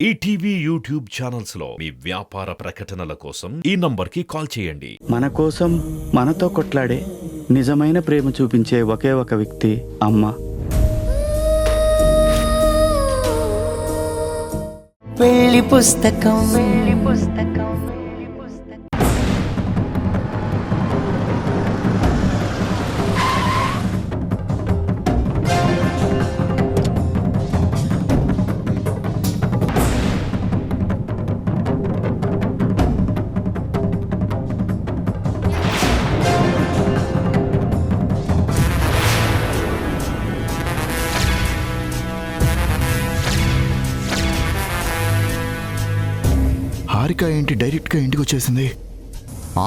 ETV YouTube channels లో మీ వ్యాపార ప్రకటనల కోసం ఈ నంబర్కి కాల్ చేయండి. మన కోసం మనతో కొట్లాడే నిజమైన ప్రేమ చూపించే ఒకే ఒక వ్యక్తి అమ్మ. వెళ్ళి పుస్తకం హారిక ఏంటి డైరెక్ట్గా ఇంటికి వచ్చేసింది?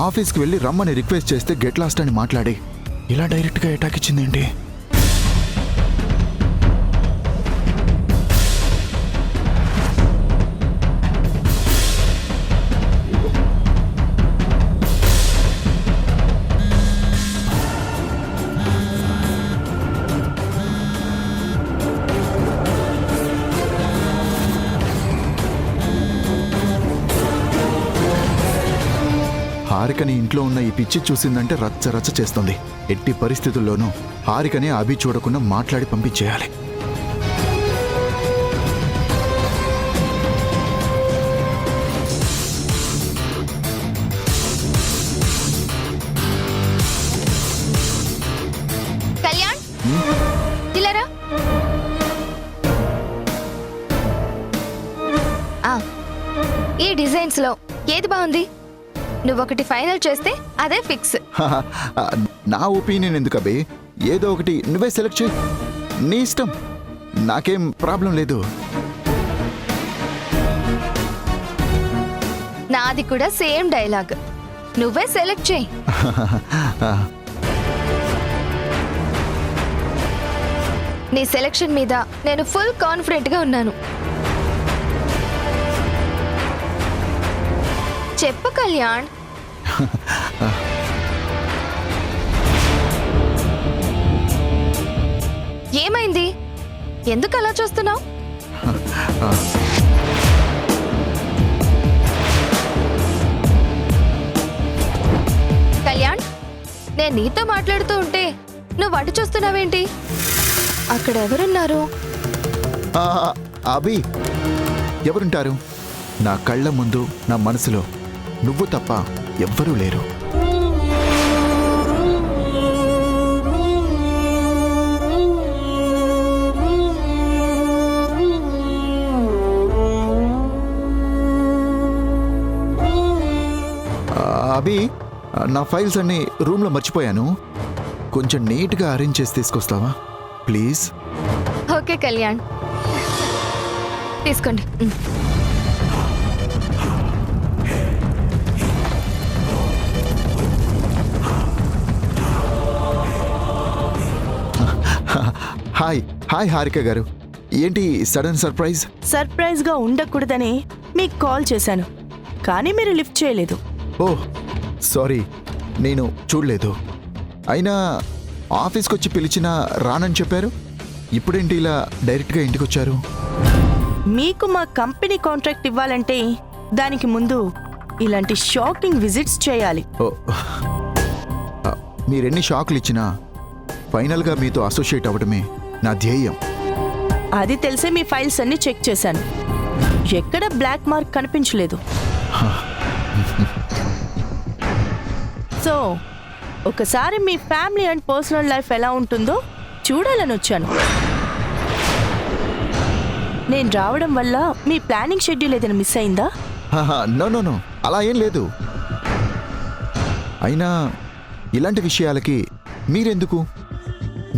ఆఫీస్కి వెళ్ళి రమ్మని రిక్వెస్ట్ చేస్తే గెట్ లాస్ట్ అని మాట్లాడి ఇలా డైరెక్ట్గా అటాక్ ఇచ్చిందేంటి? హారికని ఇంట్లో ఉన్న ఈ పిచ్చి చూసిందంటే రచ్చ రచ్చ చేస్తుంది. ఎట్టి పరిస్థితుల్లోనూ హారికని అభి చూడకుండా మాట్లాడి పంపించేయాలి. కళ్యాణ్ ఇలారా. ఈ డిజైన్స్ లో ఏది బాగుంది? నువ్వొకటి ఫైనల్ చేస్తే అదే ఫిక్స్. నా ఒపీనియన్ ఎందుకు అభి? ఏదో ఒకటి నువ్వే సెలెక్ట్ చేయి, నీ ఇష్టం, నాకేం ప్రాబ్లం లేదు. నాది కూడా సేమ్ డైలాగ్, నువ్వే సెలెక్ట్ చేయి. నీ సెలెక్షన్ మీద నేను ఫుల్ కాన్ఫిడెంట్ గా ఉన్నాను. చెప్పు కళ్యాణ్. ఏమైంది? ఎందుకు అలా చూస్తున్నావు? కళ్యాణ్, నేను నీతో మాట్లాడుతూ ఉంటే నువ్వు అటు చూస్తున్నావేంటి? అక్కడ ఎవరున్నారు? అభి, ఎవరుంటారు? నా కళ్ళ ముందు, నా మనసులో నువ్వు తప్ప ఎవ్వరూ లేరు. అభి, నా ఫైల్స్ అన్ని రూమ్లో మర్చిపోయాను, కొంచెం నీట్గా అరేంజ్ చేసి తీసుకొస్తావా ప్లీజ్? ఓకే కళ్యాణ్, తీసుకోండి. హాయ్ హాయ్ హారిక గారు, ఏంటి సడన్ సర్ప్రైజ్? సర్ప్రైజ్గా ఉండకూడదని మీకు కాల్ చేశాను, కానీ మీరు లిఫ్ట్ చేయలేదు. ఓహ్ సారీ, నేను చూడలేదు. అయినా ఆఫీస్కి వచ్చి పిలిచినా రానని చెప్పారు, ఇప్పుడేంటి ఇలా డైరెక్ట్గా ఇంటికి వచ్చారు? మీకు మా కంపెనీ కాంట్రాక్ట్ ఇవ్వాలంటే దానికి ముందు ఇలాంటి షాకింగ్ విజిట్స్ చేయాలి. ఓ, మీరెన్ని షాకులు ఇచ్చినా ఫైనల్గా మీతో అసోసియేట్ అవ్వడమే నా ధ్యేయం. అది తెలిసే మీ ఫైల్స్ అన్ని చెక్ చేశాను, ఎక్కడ బ్లాక్ మార్క్ కనిపించలేదు. సో ఒకసారి మీ ఫ్యామిలీ అండ్ పర్సనల్ లైఫ్ ఎలా ఉంటుందో చూడాలని వచ్చాను. నేను రావడం వల్ల మీ ప్లానింగ్ షెడ్యూల్ ఏదైనా మిస్ అయిందా? నో నో నో, అలా ఏం లేదు. అయినా ఇలాంటి విషయాలకి మీరెందుకు?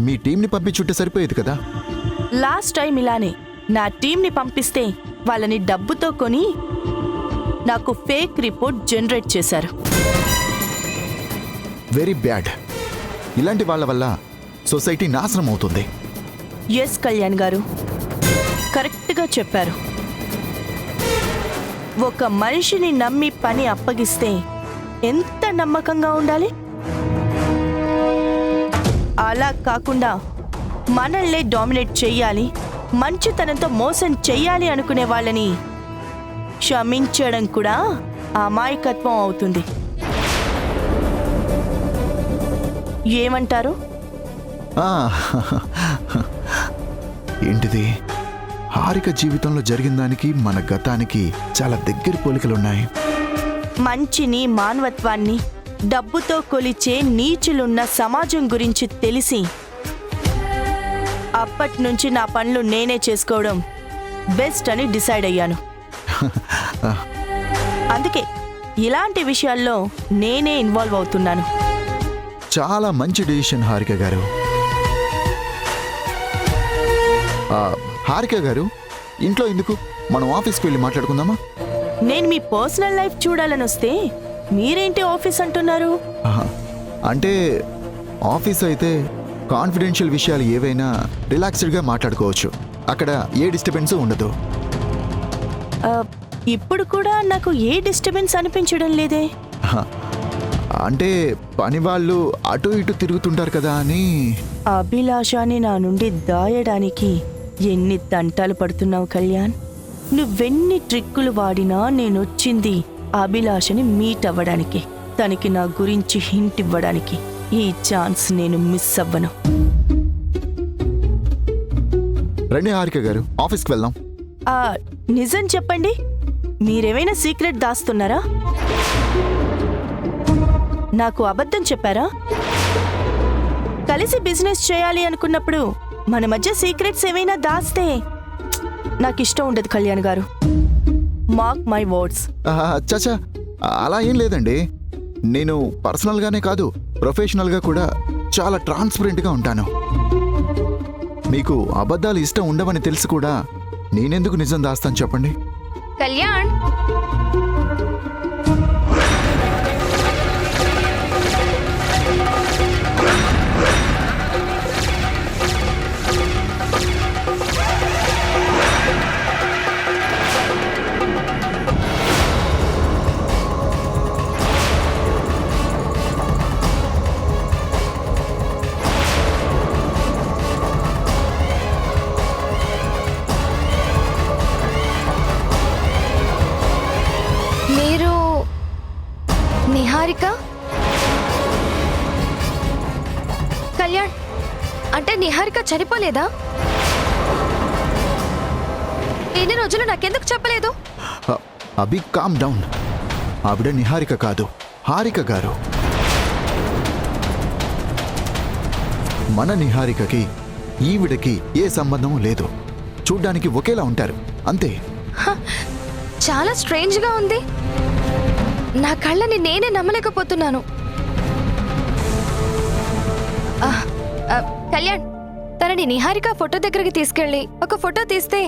మీ టీంని పంపించుంటే సరిపోయేది కదా. లాస్ట్ టైం ఇలానే నా టీంని పంపిస్తే వాళ్ళని డబ్బుతో కొని నాకు ఫేక్ రిపోర్ట్ జనరేట్ చేశారు. Very bad. ఇలాంటి వాళ్ళ వల్ల సొసైటీ నాశనం అవుతుంది. ఎస్ కళ్యాణ్ గారు, కరెక్ట్గా చెప్పారు. ఒక మనిషిని నమ్మి పని అప్పగిస్తే ఎంత నమ్మకంగా ఉండాలి? అలా కాకుండా మనల్నే డామినేట్ చెయ్యాలి, మంచితనంతో మోసం చెయ్యాలి అనుకునే వాళ్ళని క్షమించడం కూడా అమాయకత్వం అవుతుంది. ఏమంటారు? ఆ, ఏంటిది? హారిక జీవితంలో జరిగిన దానికి మన గతానికి చాలా దగ్గర పోలికలున్నాయి. మంచిని, మానవత్వాన్ని డబ్బుతో కొలిచే నీచులున్న సమాజం గురించి తెలిసి అప్పట్నుంచి నా పనులు నేనే చేసుకోవడం బెస్ట్ అని డిసైడ్ అయ్యాను. అందుకే ఇలాంటి విషయాల్లో నేనే ఇన్వాల్వ్ అవుతున్నాను. చాలా మంచి డెసిషన్ హారిక గారు. హారిక గారు, ఇంట్లో ఎందుకు? మనం ఆఫీస్కి వెళ్ళి మాట్లాడుకుందామా? నేను మీ పర్సనల్ లైఫ్ చూడాలని వస్తే మీరేంటి ఆఫీస్ అంటున్నారు? ఆహా, అంటే ఆఫీస్ అయితే కాన్ఫిడెన్షియల్ విషయాలు ఏవైనా రిలాక్స్డ్గా మాట్లాడుకోవచ్చు. అక్కడ ఏ డిస్టర్బెన్స్ ఉండదు. ఆ, ఇప్పుడు కూడా నాకు ఏ డిస్టర్బెన్స్ అనిపించడం లేదే. ఆహా, అంటే పని వాళ్ళు అటు ఇటు తిరుగుతుంటారు కదా అని. అభిలాషాన్ని నా నుండి దాయడానికి ఎన్ని తంటాలు పడుతున్నావు కళ్యాణ్. నువ్వెన్ని ట్రిక్కులు వాడినా నేనొచ్చింది అభిలాషని మీట్ అవ్వడానికి, తనకి నా గురించి హింట్ ఇవ్వడానికి. ఈ ఛాన్స్ నేను మిస్ అవ్వను. రండి హారిక గారు, ఆఫీస్కి వెళ్దాం. ఆ, నిజం చెప్పండి, మీరేమైనా సీక్రెట్ దాస్తున్నారా? నాకు అబద్ధం చెప్పారా? కలిసి బిజినెస్ చేయాలి అనుకున్నప్పుడు మన మధ్య సీక్రెట్స్ ఏమైనా దాస్తే నాకు ఇష్టం ఉండదు కళ్యాణ్ గారు. Mark my words. చచా, అలా ఏం లేదండి. నేను పర్సనల్గానే కాదు, ప్రొఫెషనల్గా కూడా చాలా ట్రాన్స్పరెంట్గా ఉంటాను. మీకు అబద్ధాలు ఇష్టం ఉండవని తెలిసి కూడా నేనెందుకు నిజం దాస్తాను చెప్పండి? కళ్యాణ్, మీరు నిహారిక? కళ్యాణ్, అంటే నిహారిక చనిపోలేదా? ఎన్ని రోజులు నాకెందుకు చెప్పలేదు? అభి, కామ్ డౌన్. ఆవిడ నిహారిక కాదు, హారిక గారు. మన నిహారికకి ఈవిడకి ఏ సంబంధము లేదు. చూడ్డానికి ఒకేలా ఉంటారు, అంతే. చాలా స్ట్రేంజ్ గా ఉంది. నా కళ్ళని నేనే నమ్మలేకపోతున్నాను. కళ్యాణ్, తనని నిహారిక ఫోటో దగ్గరికి తీసుకెళ్ళి ఒక ఫోటో తీస్తే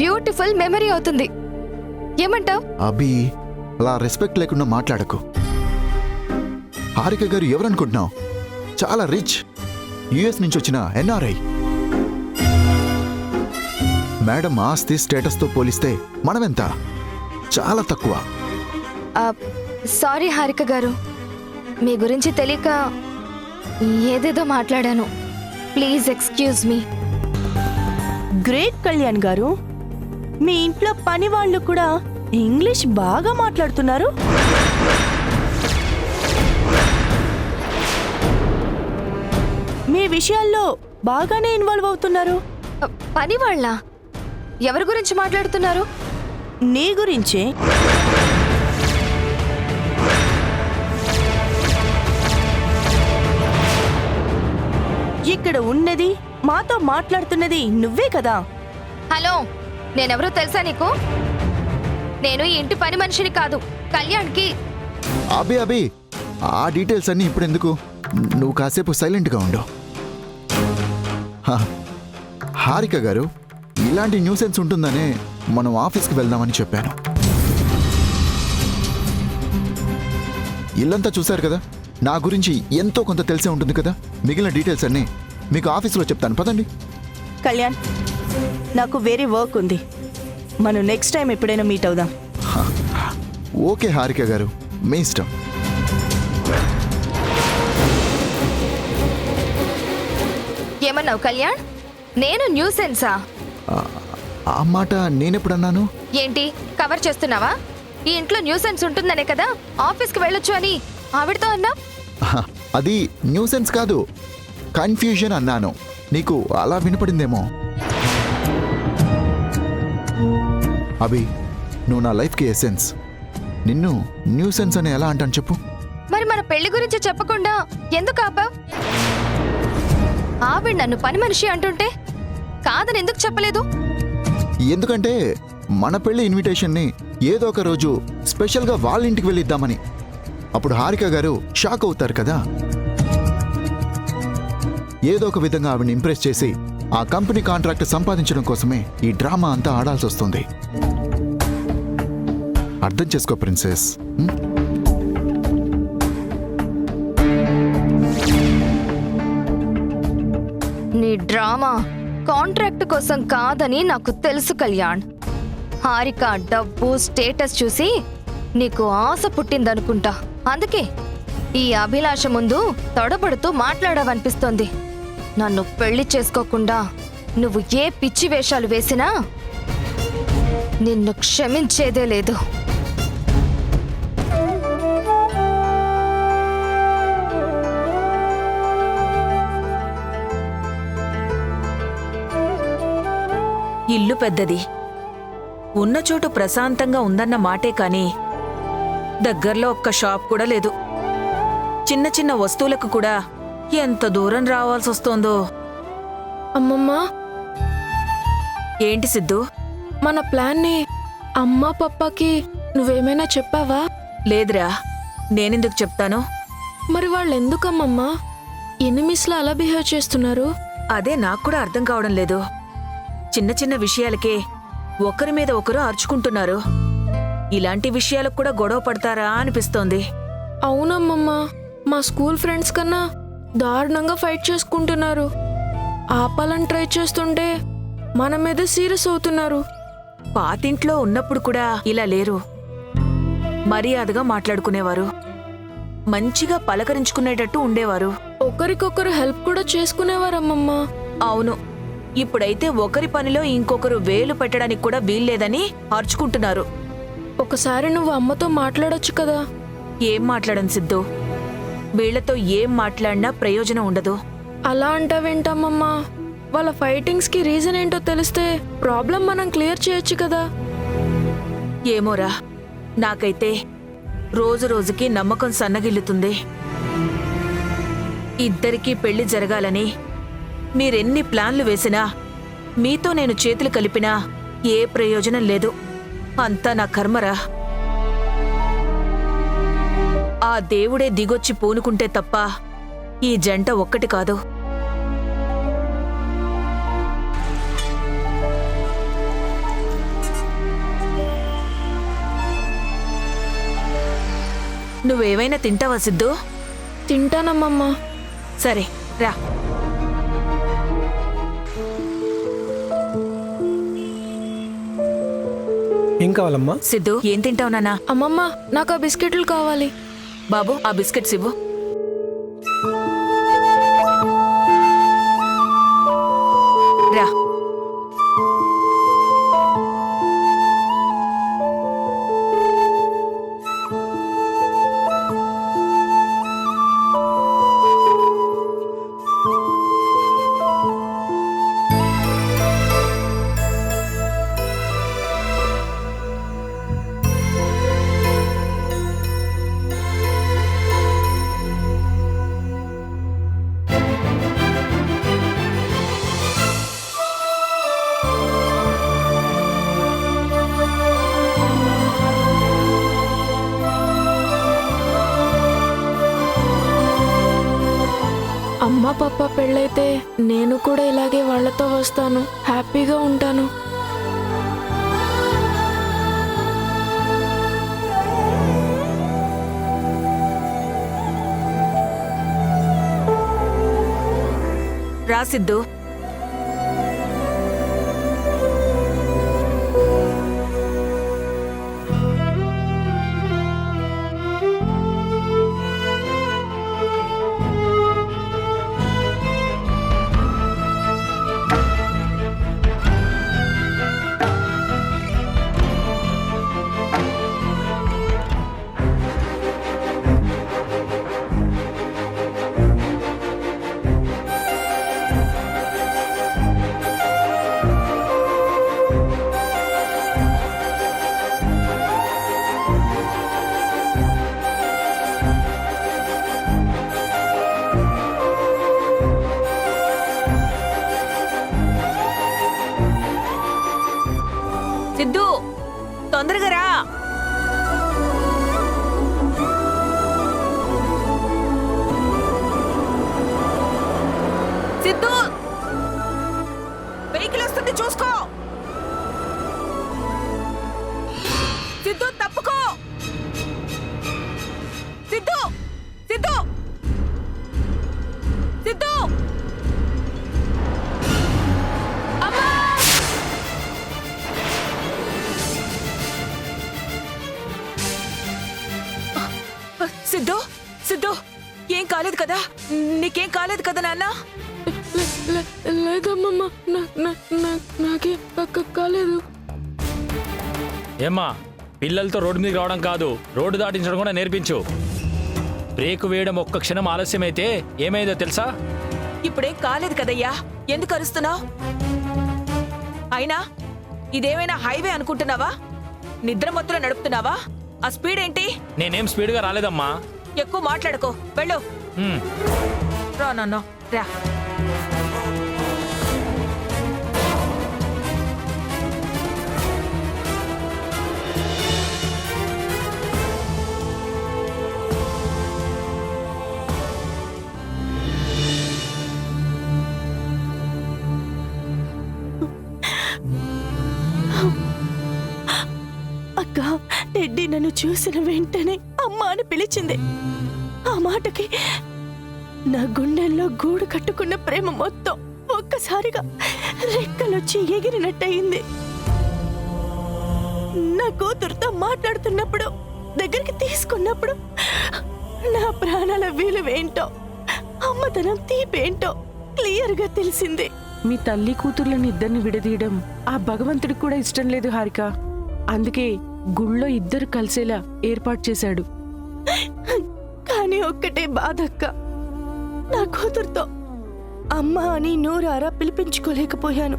బ్యూటిఫుల్ మెమరీ అవుతుంది. ఏమంటావ్? అభి, అలా రెస్పెక్ట్ లేకుండా మాట్లాడకు. హారిక గారు ఎవరనుకుంటున్నావు? చాలా రిచ్, యుఎస్ నుంచి వచ్చిన ఎన్ఆర్ఐ. మేడం ఆస్తి స్టేటస్తో పోలిస్తే మనమెంత? చాలా తక్కువ. సారీ హారిక గారు, మీ గురించి తెలియక ఏదేదో మాట్లాడాను. Please excuse me. Great Kalyan గారు, మీ ఇంట్లో పని వాళ్ళు కూడా ఇంగ్లీష్ బాగా మాట్లాడుతున్నారు. మీ విషయాల్లో బాగానే ఇన్వాల్వ్ అవుతున్నారు. పని వాళ్ళ? ఎవరి గురించి మాట్లాడుతున్నారు? నీ గురించే. ఇక్కడ ఉన్నది, మాతో మాట్లాడుతున్నది నువ్వే కదా. హలో, నేనెవరో తెలుసా నీకు? నేను ఈ ఇంటి పని మనిషిని కాదు, కళ్యాణ్కి. అభి అభి, ఆ డీటెయిల్స్ అన్నీ ఇప్పుడు ఎందుకు? నువ్వు కాసేపు సైలెంట్గా ఉండు. హారిక గారు, ఇలాంటి న్యూసెన్స్ ఉంటుందనే మనం ఆఫీస్కి వెళ్దామని చెప్పాను. ఇల్లంతా చూశారు కదా, నా గురించి ఎంతో కొంత తెలిసే ఉంటుంది కదా. మిగిలిన డీటెయిల్స్ అన్నీ మీకు ఆఫీస్లో చెప్తాను, పదండి. కళ్యాణ్, నాకు వేరే వర్క్ ఉంది. మనం నెక్స్ట్ టైం ఎప్పుడైనా మీట్ అవుదాం. ఓకే హారిక గారు, మీ ఇష్టం. ఏమన్నావు కళ్యాణ్? నేను న్యూసెన్సా? ఆ మాట నేనెప్పుడన్నాను? ఏంటి కవర్ చేస్తున్నావా? ఈ ఇంట్లో న్యూసెన్స్ ఉంటుందనే కదా ఆఫీస్కి వెళ్ళొచ్చు అని ఆవిడతో అన్నా. ఆహా, అది న్యూసెన్స్ కాదు, కన్ఫ్యూజన్ అన్నాను. నీకు అలా వినపడిందేమో. అభి, నువ్వు నా లైఫ్కి ఎసెన్స్. నిన్ను న్యూసెన్స్ అని ఎలా అంటాను చెప్పు? మరి మన పెళ్లి గురించి చెప్పకుండా ఎందుకు ఆపావ్? ఆవిడ నన్ను పని మనిషి అంటుంటే కాదని ఎందుకు చెప్పలేదు? ఎందుకంటే మన పెళ్లి ఇన్విటేషన్ని ఏదో ఒక రోజు స్పెషల్గా వాళ్ళ ఇంటికి వెళ్ళిద్దామని. అప్పుడు హారిక గారు షాక్ అవుతారు కదా. ఏదో ఒక విధంగా ఆవిడని ఇంప్రెస్ చేసి ఆ కంపెనీ కాంట్రాక్ట్ సంపాదించడం కోసమే ఈ డ్రామా అంతా ఆడాల్సి వస్తుంది. అర్థం చేసుకో ప్రిన్సెస్. నీ డ్రామా కాంట్రాక్ట్ కోసం కాదని నాకు తెలుసు కళ్యాణ్. హారిక డబ్బు స్టేటస్ చూసి నీకు ఆశ పుట్టిందనుకుంటా. అందుకే ఈ అభిలాష ముందు తొడబడుతూ మాట్లాడవనిపిస్తోంది. నన్ను పెళ్లి చేసుకోకుండా నువ్వు ఏ పిచ్చి వేషాలు వేసినా నిన్ను క్షమించేదే లేదు. ఇల్లు పెద్దది, ఉన్న చోటు ప్రశాంతంగా ఉందన్న మాటే కాని దగ్గర్లో ఒక్క షాప్ కూడా లేదు. చిన్న చిన్న వస్తువులకు కూడా ఎంత దూరం రావాల్సొస్తోందో. అమ్మమ్మా, ఏంటి సిద్ధు? మన ప్లాన్ని అమ్మా పప్పాకి నువ్వేమైనా చెప్పావా? లేదురా, నేనెందుకు చెప్తాను? మరి వాళ్ళెందుకమ్మమ్మా ఎనిమిస్లా అలా బిహేవ్ చేస్తున్నారు? అదే నాకు కూడా అర్థం కావడం లేదు. చిన్న చిన్న విషయాలకే ఒకరి మీద ఒకరు అరుచుకుంటున్నారు. ఇలాంటి విషయాలకు కూడా గొడవ పడతారా అనిపిస్తోంది. అవునమ్మమ్మా, మా స్కూల్ ఫ్రెండ్స్ కన్నా దారుణంగా ఫైట్ చేసుకుంటున్నారు. ఆపాలని ట్రై చేస్తుంటే మన మీద సీరియస్ అవుతున్నారు. పాతింట్లో ఉన్నప్పుడు కూడా ఇలా లేరు. మర్యాదగా మాట్లాడుకునేవారు, మంచిగా పలకరించుకునేటట్టు ఉండేవారు. ఒకరికొకరు హెల్ప్ కూడా చేసుకునేవారమ్మమ్మా. అవును, ఇప్పుడైతే ఒకరి పనిలో ఇంకొకరు వేలు పెట్టడానికి కూడా వీల్లేదని అరుచుకుంటున్నారు. ఒకసారి నువ్వు అమ్మతో మాట్లాడొచ్చు కదా. ఏం మాట్లాడను సిద్ధు, వీళ్లతో ఏం మాట్లాడినా ప్రయోజనం ఉండదు. అలా అంటావేంటమ్మమ్మా? వాళ్ళ ఫైటింగ్స్కి రీజన్ ఏంటో తెలిస్తే ప్రాబ్లం మనం క్లియర్ చేయొచ్చు కదా. ఏమోరా, నాకైతే రోజు రోజుకి నమ్మకం సన్నగిల్లుతుంది. ఇద్దరికీ పెళ్లి జరగాలని మీరెన్ని ప్లాన్లు వేసినా, మీతో నేను చేతులు కలిపినా ఏ ప్రయోజనం లేదు. అంతా నా కర్మరా. ఆ దేవుడే దిగొచ్చి పూనుకుంటే తప్ప ఈ జంట ఒక్కటి కాదు. నువ్వేమైనా తింటావా సిద్ధు? తింటానమ్మమ్మా. సరే రా. ఏం కావాలమ్మా? సిద్ధు, ఏం తింటావు నాన్నా? అమ్మమ్మ, నాకు ఆ బిస్కెట్లు కావాలి. బాబు, ఆ బిస్కెట్స్ ఇవ్వు. రా. అమ్మ పప్ప పెళ్ళైతే నేను కూడా ఇలాగే వాళ్ళతో వస్తాను, హ్యాపీగా ఉంటాను. రా సిద్ధు. తొందరగా రా. సిద్ధు, వెహికల్ వస్తుంది చూసుకో. సిద్ధు తప్పుకో. సిద్ధు, సిద్ధు, సిద్ధు. అమ్మా! సిద్ధు, సిద్ధు, ఏం కాలేదు కదా? నీకేం కాలేదు కదా నాన్న? లేదమ్మమ్మ, నాకే కాలేదు. ఏమ్మా, పిల్లలతో రోడ్డు మీదకి రావడం కాదు, రోడ్డు దాటించడం కూడా నేర్పించు. బ్రేక్ వేయడం ఒక్క క్షణం ఆలస్యమైతే ఏమైందో తెలుసా? ఇప్పుడేం కాలేదు కదయ్యా, ఎందుకు అరుస్తున్నావు? అయినా ఇదేమైనా హైవే అనుకుంటున్నావా? నిద్ర మత్తులో నడుపుతున్నావా? ఆ స్పీడ్ ఏంటి? నేనేం స్పీడ్గా రాలేదమ్మా. ఎక్కువ మాట్లాడుకో, వెళ్ళు. రా నాన్న, రా. అక్క, టెడ్డీ నన్ను చూసిన వెంటనే అమ్మ అని పిలిచింది. ఆ మాటకి నా గుండెల్లో గూడు కట్టుకున్న ప్రేమ మొత్తం ఒక్కసారిగా రెక్కలొచ్చి ఎగిరినట్టయింది. నా కూతురుతో మాట్లాడుతున్నప్పుడు, దగ్గరికి తీసుకున్నప్పుడు నా ప్రాణాల విలువేంటో, అమ్మతనం తీపేంటో క్లియర్గా తెలిసింది. మీ తల్లి కూతుర్లను ఇద్దరిని విడదీయడం ఆ భగవంతుడికి కూడా ఇష్టం లేదు హారిక. అందుకే గుళ్ళో ఇద్దరు కలిసేలా ఏర్పాటు చేశాడు. కానీ ఒక్కటే బాధక్క, నా కూతురుతో అమ్మ అని నోరారా పిలిపించుకోలేకపోయాను.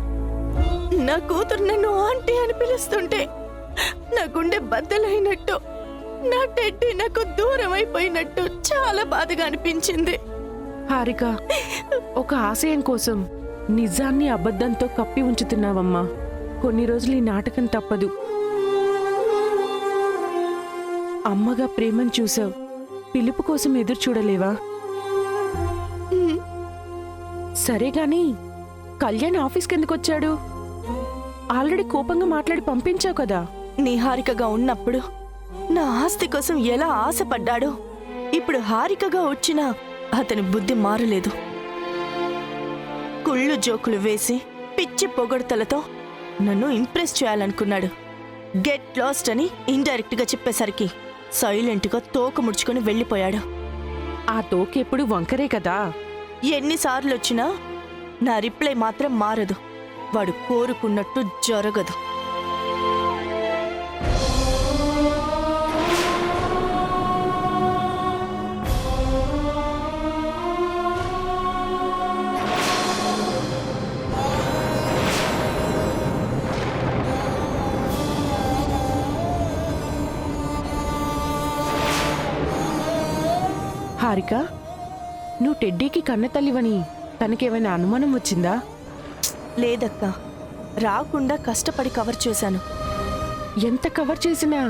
నా కూతురు నన్ను ఆంటీ అని పిలుస్తుంటే నా గుండె బద్దలైనట్టు, నా టెడ్డీ నాకు దూరం అయిపోయినట్టు చాలా బాధగా అనిపించింది. హారిక, ఒక ఆశయం కోసం నిజాన్ని అబద్ధంతో కప్పి ఉంచుతున్నావమ్మా. కొన్ని రోజులు ఈ నాటకం తప్పదు. అమ్మగా ప్రేమను చూసావు, పిలుపు కోసం ఎదురు చూడలేవా? సరే గాని కళ్యాణ్ ఆఫీస్కి ఎందుకు వచ్చాడు? ఆల్రెడీ కోపంగా మాట్లాడి పంపించావు కదా. నీ హారికగా ఉన్నప్పుడు నా ఆస్తి కోసం ఎలా ఆశపడ్డాడో, ఇప్పుడు హారికగా వచ్చినా అతని బుద్ధి మారలేదు. కుళ్ళు జోకులు వేసి పిచ్చి పొగడతలతో నన్ను ఇంప్రెస్ చేయాలనుకున్నాడు. గెట్ లాస్ట్ అని ఇండైరెక్ట్ గా చెప్పేసరికి సైలెంట్ గా తోక ముడుచుకొని వెళ్ళిపోయాడు. ఆ తోకెప్పుడు వంకరే కదా. ఎన్నిసార్లు వచ్చినా నా రిప్లై మాత్రం మారదు. వాడు కోరుకున్నట్టు జరగదు. హారిక, నువ్వు టెడ్డీకి కన్నతల్లివని తనకేమైనా అనుమానం వచ్చిందా? లేదక్క, రాకుండా కష్టపడి కవర్ చేశాను. ఎంత కవర్ చేసినా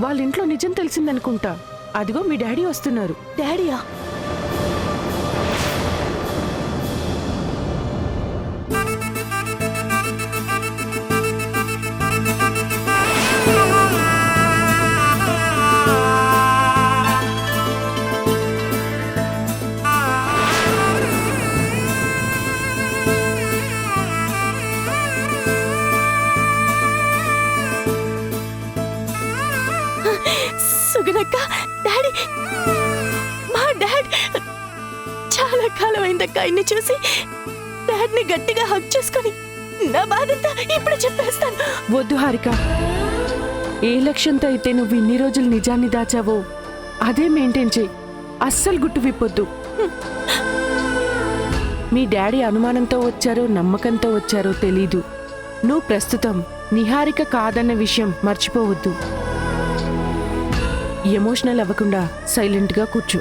వాళ్ళ ఇంట్లో నిజం తెలిసిందనుకుంటా. అదిగో మీ డాడీ వస్తున్నారు. డాడీయా? సుగనక్క, డాడీ, మా డాడ్. చాలా కాలం అయిందక్క ఇన్ని చూసి. డాడ్ని గట్టిగా హగ్ చేసుకొని నా బాధంతా ఇప్పుడు చెప్పేస్తాను. వద్దు హారిక, ఏ లక్ష్యంతో అయితే నువ్వు ఇన్ని రోజులు నిజాన్ని దాచావో అదే మెయింటైన్ చేయి. అస్సలు గుట్టు విప్పొద్దు. మీ డాడీ అనుమానంతో వచ్చారో నమ్మకంతో వచ్చారో తెలీదు. నువ్వు ప్రస్తుతం నిహారిక కాదన్న విషయం మర్చిపోవద్దు. ఎమోషనల్ అవ్వకుండా సైలెంట్గా కూర్చో.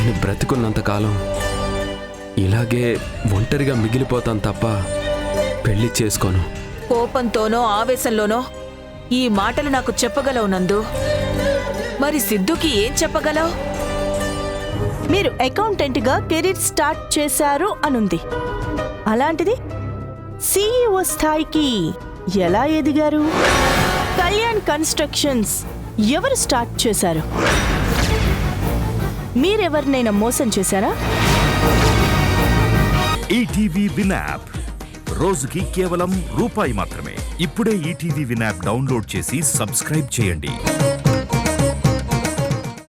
నేను బ్రతికున్నంతకాలం ఇలాగే ఒంటరిగా మిగిలిపోతాను తప్ప పెళ్లి చేసుకోను. కోపంతోనో ఆవేశంలోనో ఈ మాటలు నాకు చెప్పగలవు నందు. మరి సిద్ధుకి ఏం చెప్పగలవు? మీరు అకౌంటెంట్గా కెరీర్ స్టార్ట్ చేశారు అనుంది. అలాంటిది CEO స్థాయికి ఎలా ఎదిగారు? కళ్యాణ్ కన్స్ట్రక్షన్స్ ఎవరు స్టార్ట్ చేశారు? మీరెవరినైనా మోసం చేశారా? ఈటీవీ విన్ యాప్ రోజుకి కేవలం రూపాయి మాత్రమే. ఇప్పుడే ఈటీవీ విన్ యాప్ డౌన్లోడ్ చేసి సబ్స్క్రైబ్ చేయండి.